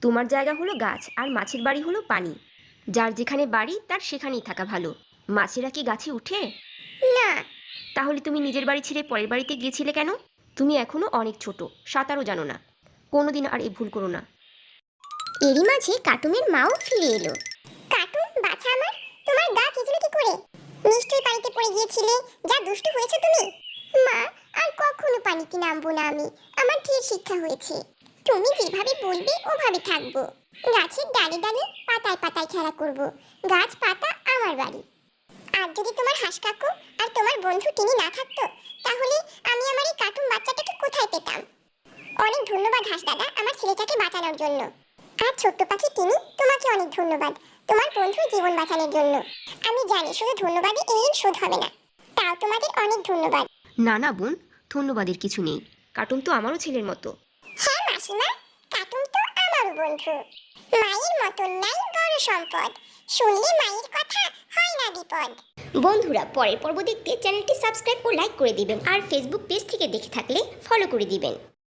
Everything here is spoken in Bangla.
তোমার জায়গা হলো গাছ আর মাছের বাড়ি হলো পানি। যার যেখানে বাড়ি তার সেখানেই থাকা ভালো। মাছেরা কি গাছে উঠে? না। তাহলে তুমি নিজের বাড়ি ছেড়ে পরের বাড়িতে গিয়েছিলে কেন? তুমি এখনো অনেক ছোট, সাঁতারও জানো না। কোনোদিন আর এই ভুল করো না। এরই মাঝে কার্টুনের মাও ফিরে এলো। কার্টুন বাছা আমার, তোমার গা ভিজলো কি করে? নিশ্চয়ই পানিতে পড়ে গিয়েছিলে, যা দুষ্টু হয়েছে তুমি। মা, আর কখনো পানিতে নামবো না আমি। আমার ঢের শিক্ষা হয়েছে। তুমি যেভাবে বলবে ওভাবে থাকবো। গাছের ডালে ডালে পাতায় পাতায় খেলা করব। গাছ পাতা আমার বাড়ি। আর যদি তোমার হাঁস কাকু আর তোমার বন্ধু তিনি না থাকতো, তাহলে আমি আমার এই কার্টুন বাচ্চাটাকে কোথায় পেতাম? অনেক ধন্যবাদ হাঁস দাদা আমার ছেলেটাকে বাঁচানোর জন্য। আর ছোট্ট পাখি তিনি, তোমাকে অনেক ধন্যবাদ তোমার বন্ধুর জীবন বাঁচানোর জন্য। আমি জানি শুধু ধন্যবাদে এই ঋণ শোধ হবে না, তাও তোমাদের অনেক ধন্যবাদ। না না বোন, ধন্যবাদের কিছু নেই। কার্টুন তো আমারও ছেলের মতো। হ্যাঁ মাসিমা, কার্টুন তো আমারও বন্ধু। মায়ের মতন নাই বড় সম্পদ, শুনলে মায়ের কথা হয় না বিপদ। বন্ধুরা, পরের পর্ব দেখতে চ্যানেলটি সাবস্ক্রাইব ও লাইক করে দিবেন, আর ফেসবুক পেজ থেকে দেখে থাকলে ফলো করে দিবেন।